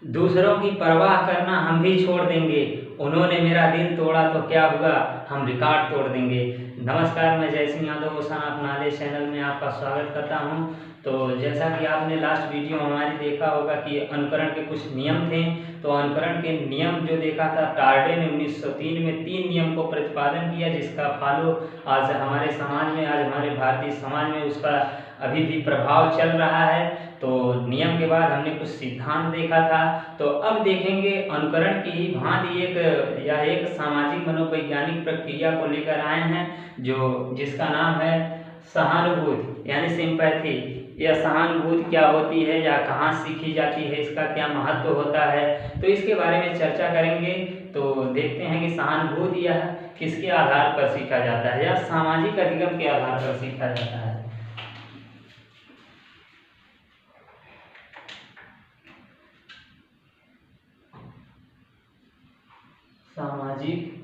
दूसरों की परवाह करना हम भी छोड़ देंगे, उन्होंने मेरा दिल तोड़ा तो क्या हुआ, हम रिकॉर्ड तोड़ देंगे। नमस्कार, मैं जय सिंह यादव ओसान अपनाले चैनल में आपका स्वागत करता हूं। तो जैसा कि आपने लास्ट वीडियो हमारी देखा होगा कि अनुकरण के कुछ नियम थे, तो अनुकरण के नियम जो देखा था, टार्डे ने 1903 में 3 नियम को प्रतिपादन किया, जिसका फॉलो आज हमारे समाज में, आज हमारे भारतीय समाज में उसका अभी भी प्रभाव चल रहा है। तो नियम के बाद हमने कुछ सिद्धांत देखा था, तो अब देखेंगे अनुकरण की ही भांति एक सामाजिक मनोवैज्ञानिक प्रक्रिया को लेकर आए हैं, जिसका नाम है सहानुभूति यानी सिंपैथी। यह सहानुभूति क्या होती है या कहाँ सीखी जाती है, इसका क्या महत्व होता है, तो इसके बारे में चर्चा करेंगे। तो देखते हैं कि सहानुभूति यह किसके आधार पर सीखा जाता है या सामाजिक अधिगम के आधार पर सीखा जाता है। सामाजिक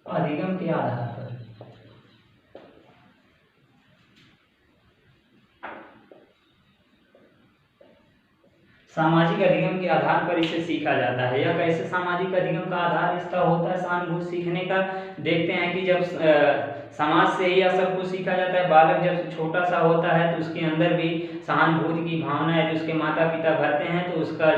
अधिगम के आधार पर। सामाजिक अधिगम के आधार पर इसे सीखा जाता है। या कैसे सामाजिक अधिगम का आधार इसका होता है सहानुभूति सीखने का, देखते हैं कि जब समाज से ही यह सब कुछ सीखा जाता है। बालक जब छोटा सा होता है तो उसके अंदर भी सहानुभूति की भावना है, जो उसके माता पिता भरते हैं, तो उसका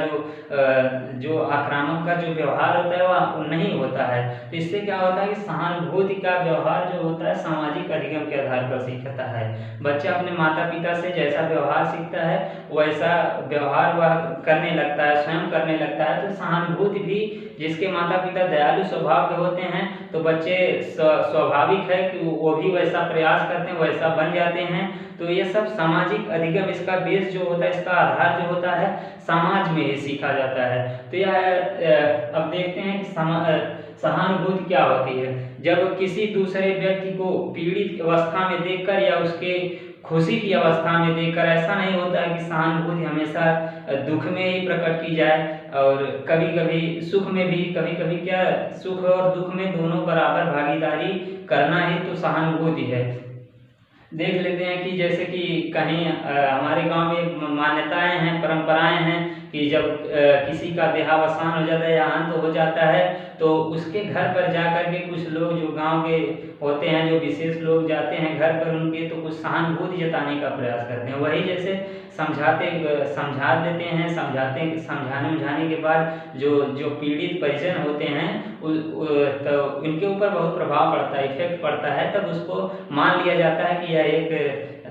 जो आक्रामक का जो व्यवहार होता है वह नहीं होता है। तो इससे क्या होता है कि सहानुभूति का व्यवहार जो होता है सामाजिक अधिगम के आधार पर सीखता है। बच्चा अपने माता पिता से जैसा व्यवहार सीखता है वैसा व्यवहार वह करने लगता है, स्वयं करने लगता है। तो सहानुभूति भी, जिसके माता पिता दयालु स्वभाव के होते हैं, तो बच्चे स्वाभाविक है कि वो भी वैसा प्रयास करते हैं, वैसा बन जाते हैं। तो ये सब सामाजिक अधिगम, इसका बेस जो होता है, इसका आधार जो होता है समाज में ही सीखा जाता है। तो यह अब देखते हैं कि सहानुभूति क्या होती है। जब किसी दूसरे व्यक्ति को पीड़ित अवस्था में देखकर या उसके खुशी की अवस्था में देखकर, ऐसा नहीं होता है कि सहानुभूति हमेशा दुख में ही प्रकट की जाए, और कभी कभी सुख में भी, कभी कभी क्या सुख और दुख में दोनों बराबर भागीदारी करना ही तो सहानुभूति है। देख लेते हैं कि जैसे कि कहीं हमारे गांव में मान्यताएं हैं, परंपराएं हैं कि जब किसी का देहावसान हो जाता है या अंत हो जाता है, तो उसके घर पर जा कर के कुछ लोग जो गांव के होते हैं, जो विशेष लोग जाते हैं घर पर उनके, तो कुछ सहानुभूति जताने का प्रयास करते हैं। वही जैसे समझा देते हैं, समझाने उमझाने के बाद जो पीड़ित परिजन होते हैं तो उनके ऊपर बहुत प्रभाव पड़ता है, इफेक्ट पड़ता है। तब उसको मान लिया जाता है कि यह एक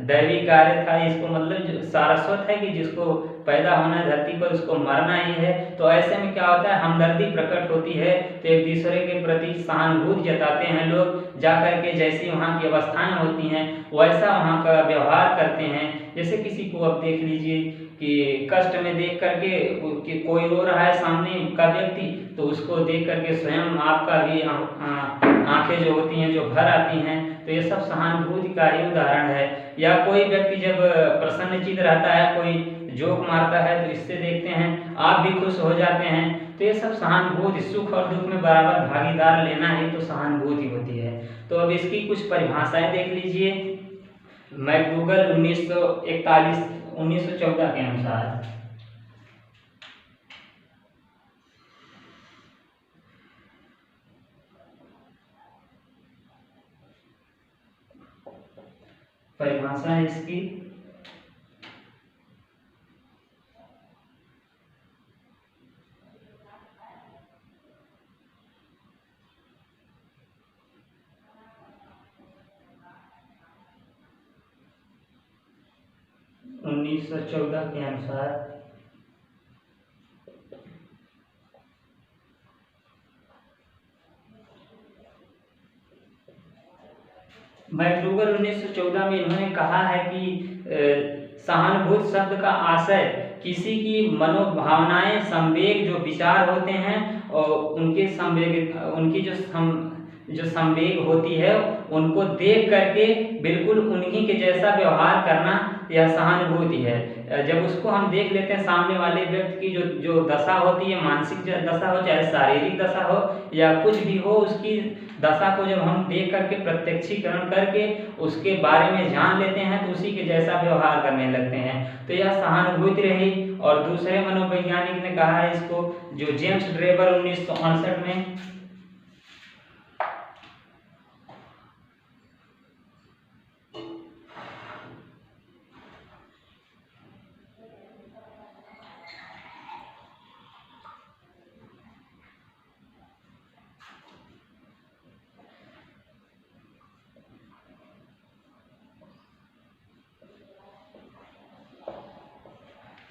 दैवी कार्य था, इसको मतलब जो सारस्वत है कि जिसको पैदा होना है धरती पर, उसको मरना ही है। तो ऐसे में क्या होता है, हमदर्दी प्रकट होती है, तो एक दूसरे के प्रति सहानुभूति जताते हैं लोग, जाकर के जैसी वहाँ की अवस्थाएं होती हैं वैसा वहाँ का व्यवहार करते हैं। जैसे किसी को अब देख लीजिए कि कष्ट में देख करके कि कोई रो रहा है सामने का व्यक्ति, तो उसको देख करके स्वयं आपका भी आंखें जो होती हैं जो भर आती हैं। तो ये सब सहानुभूति का ही उदाहरण है। या कोई व्यक्ति जब प्रसन्नचित्त रहता है, कोई जोक मारता है, तो इससे देखते हैं आप भी खुश हो जाते हैं। तो ये सब सहानुभूति, सुख और दुख में बराबर भागीदार लेना ही तो सहानुभूति होती है। तो अब इसकी कुछ परिभाषाएं देख लीजिए। मैकडूगल 1914 के अनुसार परिभाषा है इसकी, उन्नीस सौ 14 के अनुसार मैकडूगल 1914 में इन्होंने कहा है कि सहानुभूति शब्द का आशय किसी की मनोभावनाएं, संवेग, जो विचार होते हैं और उनके संवेग, उनकी जो जो संवेग होती है उनको देख करके बिल्कुल उन्हीं के जैसा व्यवहार करना, यह सहानुभूति है। जब उसको हम देख लेते हैं, सामने वाले व्यक्ति की जो जो दशा होती है, मानसिक दशा हो चाहे शारीरिक दशा हो या कुछ भी हो, उसकी दशा को जब हम देख करके प्रत्यक्षीकरण करके उसके बारे में जान लेते हैं तो उसी के जैसा व्यवहार करने लगते हैं। तो यह सहानुभूति रही। और दूसरे मनोवैज्ञानिक ने कहा है इसको, जो जेम्स ड्रेबर 1968 में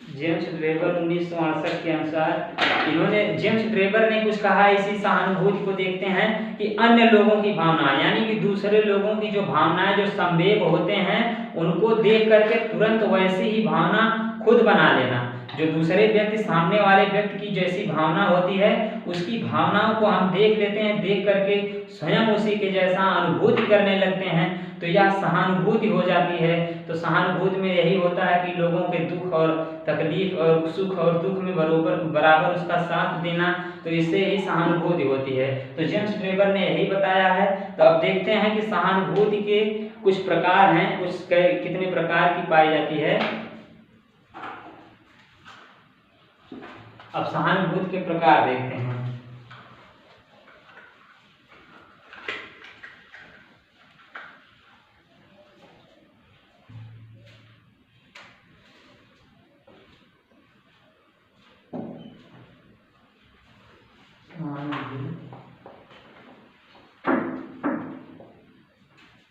जेम्स ड्रेबर 1968 के अनुसार जेम्स ड्रेबर ने कुछ कहा इसी सहानुभूति को देखते हैं कि अन्य लोगों की भावना, यानी कि दूसरे लोगों की जो भावनाएं, जो संवेग होते हैं, उनको देख करके तुरंत वैसी ही भावना खुद बना लेना। जो दूसरे व्यक्ति, सामने वाले व्यक्ति की जैसी भावना होती है, उसकी भावनाओं को हम देख लेते हैं, देख करके स्वयं उसी के जैसा अनुभूति करने लगते हैं, तो यह सहानुभूति हो जाती है। तो सहानुभूति में यही होता है कि लोगों के दुख और तकलीफ और सुख और दुख में बराबर उसका साथ देना, तो इससे ही सहानुभूति होती है। तो जेम्स ड्रेबर ने यही बताया है। तो अब देखते हैं कि सहानुभूति के कुछ प्रकार हैं, कितने प्रकार की पाई जाती है। अब सहानुभूति के प्रकार देखते हैं।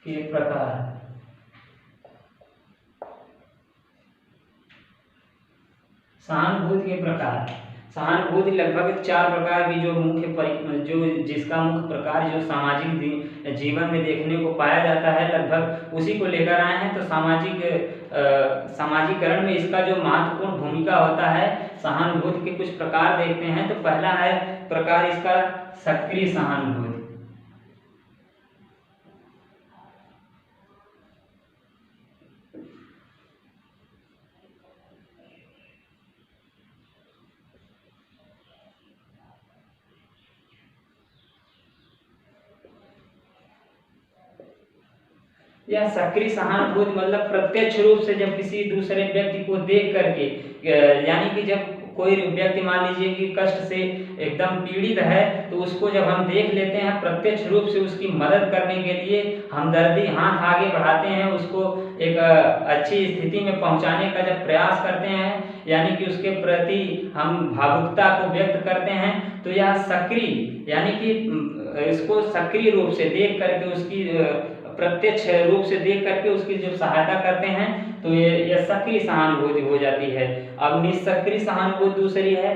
के प्रकार, सहानुभूति के प्रकार। सहानुभूति लगभग 4 प्रकार की जो जिसका मुख्य प्रकार जो सामाजिक जीवन में देखने को पाया जाता है, लगभग उसी को लेकर आए हैं। तो सामाजिकरण में इसका जो महत्वपूर्ण भूमिका होता है, सहानुभूति के कुछ प्रकार देखते हैं। तो पहला है प्रकार इसका सक्रिय सहानुभूति। यह सक्रिय सहानुभूति मतलब प्रत्यक्ष रूप से जब किसी दूसरे व्यक्ति को देख करके, यानी कि जब कोई व्यक्ति मान लीजिए कि कष्ट से एकदम पीड़ित है, तो उसको जब हम देख लेते हैं, प्रत्यक्ष रूप से उसकी मदद करने के लिए हमदर्दी हाथ आगे बढ़ाते हैं, उसको एक अच्छी स्थिति में पहुंचाने का जब प्रयास करते हैं, यानी कि उसके प्रति हम भावुकता को व्यक्त करते हैं, तो यह सक्रिय, यानी कि इसको सक्रिय रूप से देख करके, उसकी प्रत्यक्ष रूप से देख करके उसकी जब सहायता करते हैं, तो ये सक्रिय सहानुभूति हो जाती है। अब निष्क्रिय सहानुभूति दूसरी है।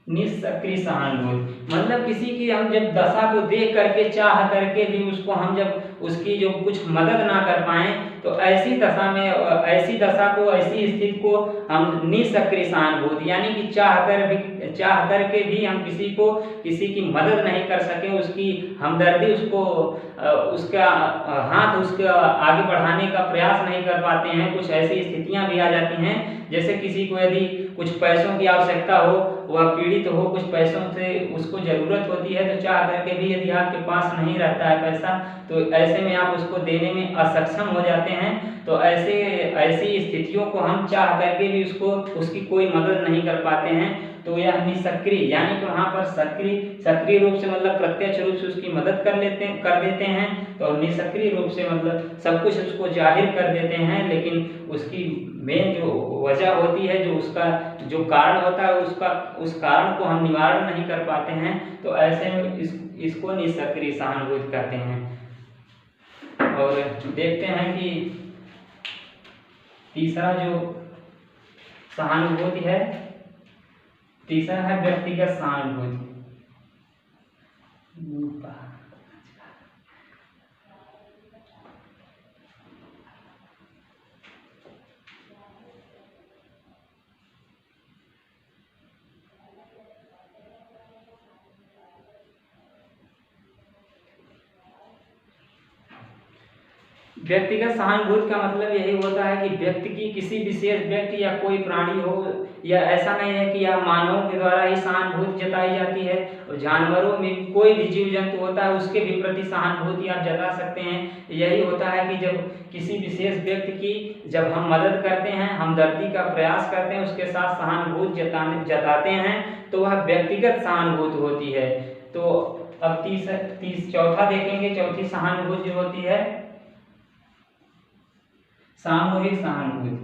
निष्क्रिय सहानुभूति मतलब किसी की हम जब दशा को देख करके, चाह करके भी उसको हम जब उसकी जो कुछ मदद ना कर पाए, तो ऐसी दशा में, ऐसी दशा को, ऐसी स्थिति को हम निष्क्रिय सहानुभूति, यानी कि चाह करके भी हम किसी की मदद नहीं कर सके, उसकी हमदर्दी, उसका हाथ उसके आगे बढ़ाने का प्रयास नहीं कर पाते हैं। कुछ ऐसी स्थितियां भी आ जाती हैं, जैसे किसी को यदि कुछ पैसों की आवश्यकता हो, वह पीड़ित हो, कुछ पैसों से उसको जरूरत होती है, तो चाह करके भी यदि आपके पास नहीं रहता है पैसा, तो ऐसे में आप उसको देने में असक्षम हो जाते हैं। तो ऐसी स्थितियों को हम चाह करके भी उसकी कोई मदद नहीं कर पाते हैं, तो यह निष्क्रिय, यानी कि वहाँ पर सक्रिय रूप से मतलब प्रत्यक्ष रूप से उसकी मदद कर देते हैं, तो निष्क्रिय रूप से मतलब सब कुछ उसको जाहिर कर देते हैं, लेकिन उसकी मेन जो वजह होती है, जो उसका जो कारण होता है, उस कारण को हम निवारण नहीं कर पाते हैं, तो ऐसे में इसको निष्क्रिय सहानुभूति कहते हैं। और देखते हैं कि तीसरा जो सहानुभूति है, तीसरा है व्यक्तिगत सहानुभूति। व्यक्तिगत सहानुभूति का मतलब यही होता है कि व्यक्ति की किसी विशेष व्यक्ति या कोई प्राणी हो, या ऐसा नहीं है कि यह मानवों के द्वारा ही सहानुभूति जताई जाती है, और जानवरों में कोई भी जीव जंतु होता है उसके भी प्रति सहानुभूति आप जता सकते हैं। यही होता है कि जब किसी विशेष व्यक्ति की जब हम मदद करते हैं, हमदर्दी का प्रयास करते हैं, उसके साथ सहानुभूति जताते हैं, तो वह व्यक्तिगत सहानुभूति होती है। तो अब चौथा देखेंगे, चौथी सहानुभूति जो होती है सामूहिक सहानुभूति।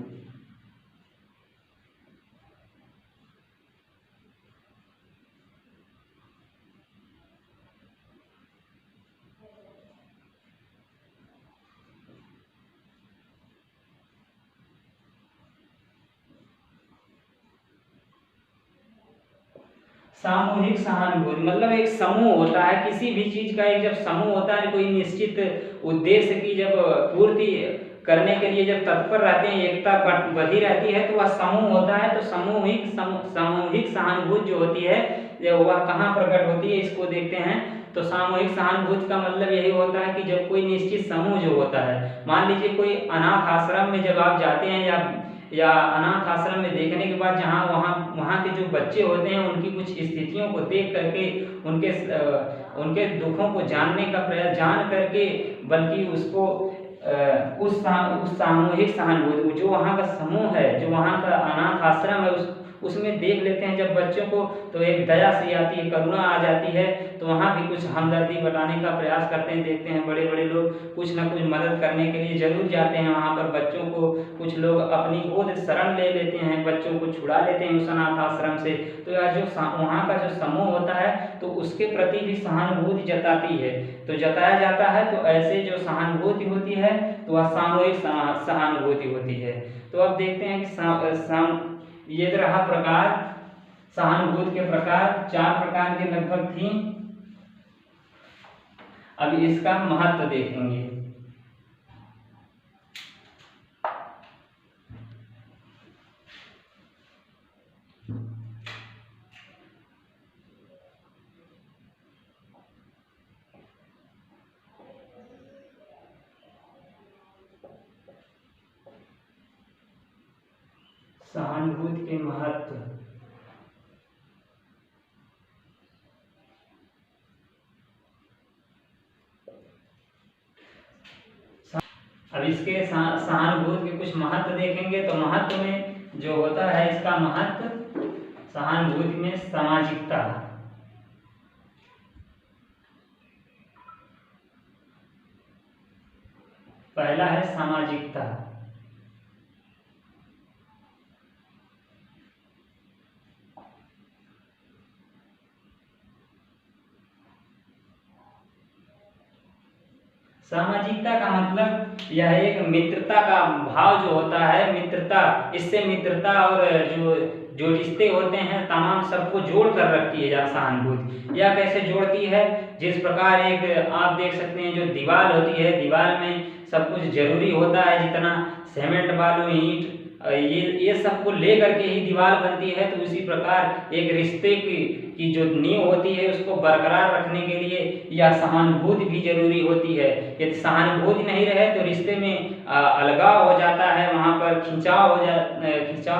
सामूहिक सहानुभूति मतलब एक समूह होता है, किसी भी चीज का एक जब समूह होता है, कोई निश्चित उद्देश्य की जब पूर्ति करने के लिए जब तत्पर रहते हैं, एकता बधी रहती है, तो वह समूह होता है। तो सामूहिक सहानुभूति जो होती है जब वह कहाँ प्रकट होती है, इसको देखते हैं। तो सामूहिक सहानुभूति का मतलब यही होता है कि जब कोई निश्चित समूह जो होता है, मान लीजिए कोई अनाथ आश्रम में जब आप जाते हैं, या अनाथ आश्रम में देखने के बाद जहाँ वहाँ के जो बच्चे होते हैं उनकी कुछ स्थितियों को देख करके उनके दुखों को जानने का प्रयास जान करके, बल्कि उसको उस सामूहिक सहानुभूति जो वहाँ का समूह है, जो वहाँ का अनाथ आश्रम है, उसमें देख लेते हैं जब बच्चों को, तो एक दया सी आती है, करुणा आ जाती है। तो वहाँ भी कुछ हमदर्दी बताने का प्रयास करते हैं। देखते हैं बड़े बड़े लोग कुछ ना कुछ मदद करने के लिए जरूर जाते हैं वहाँ पर। बच्चों को कुछ लोग अपनी गोद शरण ले लेते हैं, बच्चों को छुड़ा लेते हैं उस अनाथ आश्रम से। तो यह जो वहाँ का जो समूह होता है, तो उसके प्रति भी सहानुभूति जताती है, तो जताया जाता है। तो ऐसे जो सहानुभूति होती है, तो वह सामूहिक सहानुभूति होती है। तो अब देखते हैं कि ये रहा प्रकार, सहानुभूति के प्रकार 4 प्रकार के लगभग थी। अब इसका महत्व देखेंगे। सहानुभूति के महत्व। अब इसके सहानुभूति के कुछ महत्व देखेंगे। तो महत्व में जो होता है, इसका महत्व सहानुभूति में सामाजिकता, पहला है सामाजिकता। सामाजिकता का मतलब यह एक मित्रता का भाव जो होता है, मित्रता, इससे मित्रता और जो रिश्ते होते हैं तमाम सबको जोड़ कर रखती है। सहानुभूति यह कैसे जोड़ती है, जिस प्रकार एक आप देख सकते हैं जो दीवार होती है, दीवार में सब कुछ जरूरी होता है, जितना सीमेंट बालू ईंट ये सब को ले करके ही दीवार बनती है। तो उसी प्रकार एक रिश्ते की जो नींव होती है उसको बरकरार रखने के लिए यह सहानुभूति भी जरूरी होती है। यदि सहानुभूति नहीं रहे तो रिश्ते में अलगाव हो जाता है, वहाँ पर खिंचाव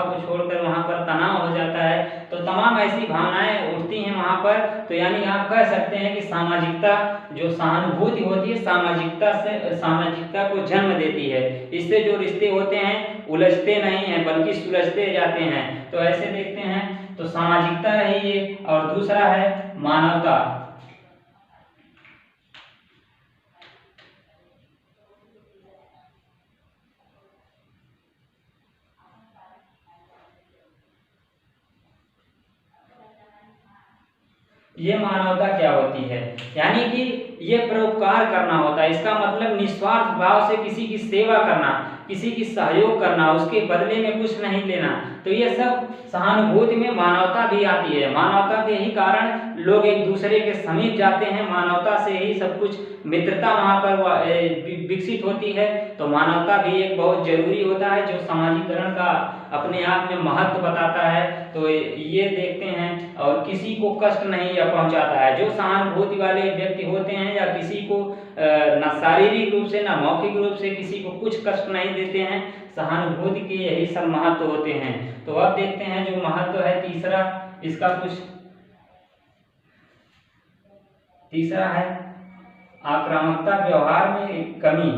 को छोड़कर वहाँ पर तनाव हो जाता है। तो तमाम ऐसी भावनाएं उठती हैं वहाँ पर। तो यानी आप कह सकते हैं कि सामाजिकता, जो सहानुभूति होती है, सामाजिकता को जन्म देती है। इससे जो रिश्ते होते हैं उलझते नहीं हैं बल्कि सुलझते जाते हैं। तो ऐसे देखते हैं तो सामाजिकता रही है। और दूसरा है मानवता। ये मानवता क्या होती है, यानी कि ये परोपकार करना होता है। इसका मतलब निस्वार्थ भाव से किसी की सेवा करना। किसी की सहयोग करना, उसके बदले में कुछ नहीं लेना, तो ये सब सहानुभूति में मानवता भी आती है। मानवता के ही कारण लोग एक दूसरे के समीप जाते हैं, मानवता से ही सब कुछ, मित्रता वहाँ पर विकसित होती है। तो मानवता भी एक बहुत जरूरी होता है, जो समाजीकरण का अपने आप में महत्व बताता है। तो ये देखते हैं, और किसी को कष्ट नहीं पहुंचाता है। जो सहानुभूति वाले व्यक्ति होते हैं या किसी को न शारीरिक रूप से न मौखिक रूप से किसी को कुछ कष्ट नहीं देते हैं, सहानुभूति के यही सब महत्व होते हैं। तो अब देखते हैं जो महत्व है तीसरा, इसका कुछ तीसरा है आक्रामकता व्यवहार में कमी।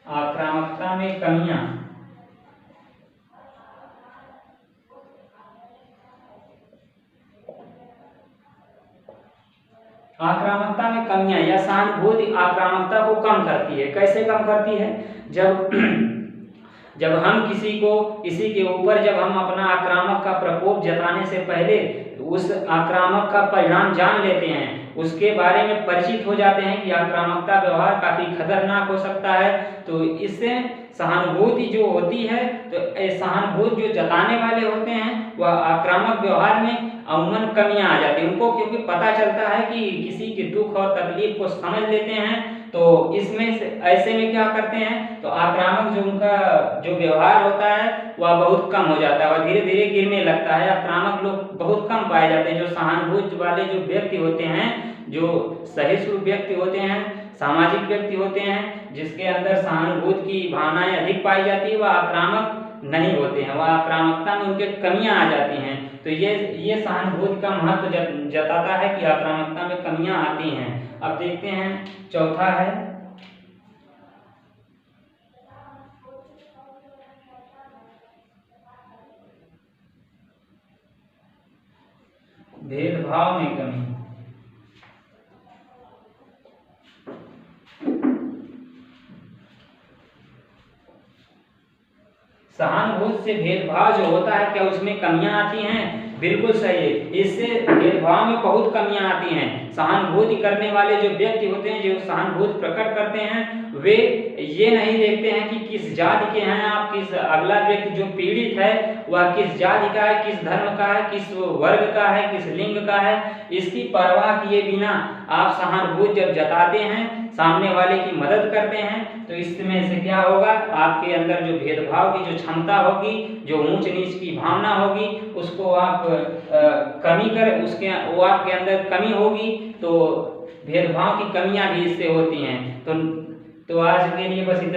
आक्रामकता में कमियां, आक्रामकता में कमियां या सहानुभूति आक्रामकता को कम करती है। कैसे कम करती है? जब जब हम किसी के ऊपर जब हम अपना आक्रामक का प्रकोप जताने से पहले उस आक्रामक का परिणाम जान लेते हैं, उसके बारे में परिचित हो जाते हैं कि आक्रामकता व्यवहार काफी खतरनाक हो सकता है, तो इससे सहानुभूति जो होती है, तो सहानुभूति जो जताने वाले होते हैं वह आक्रामक व्यवहार में अमूमन कमियां आ जाती हैं उनको, क्योंकि पता चलता है कि किसी के दुख और तकलीफ को समझ लेते हैं। तो इसमें से ऐसे में क्या करते हैं, तो आक्रामक जो उनका जो व्यवहार होता है वह बहुत कम हो जाता है और धीरे धीरे गिरने लगता है। आक्रामक लोग बहुत कम पाए जाते हैं। जो सहानुभूति वाले जो व्यक्ति होते हैं, जो सहिष्णु व्यक्ति होते हैं, सामाजिक व्यक्ति होते हैं, जिसके अंदर सहानुभूति की भावनाएं अधिक पाई जाती है, वह आक्रामक नहीं होते हैं, वह आक्रामकता में उनके कमियां आ जाती हैं। तो ये सहानुभूति का महत्व जताता है कि आक्रामकता में कमियां आती हैं। अब देखते हैं चौथा है भेदभाव में कमी। सहानुभूति से भेदभाव जो होता है, क्या उसमें कमियां आती हैं? बिल्कुल सही है, इससे भेदभाव में बहुत कमियां आती हैं। सहानुभूति करने वाले जो व्यक्ति होते हैं, जो सहानुभूति प्रकट करते हैं, वे ये नहीं देखते हैं कि किस जाति के हैं आप, किस अगला व्यक्ति जो पीड़ित है वह किस जाति का है, किस धर्म का है, किस वर्ग का है, किस लिंग का है, इसकी परवाह किए बिना आप सहानुभूति जब जताते हैं, सामने वाले की मदद करते हैं, तो इसमें से क्या होगा, आपके अंदर जो भेदभाव की जो क्षमता होगी, जो ऊंच नीच की भावना होगी, उसको आप कमी कर उसके वो आपके अंदर कमी होगी। तो भेदभाव की कमियां भी इससे होती हैं। तो आज के लिए बस इतना।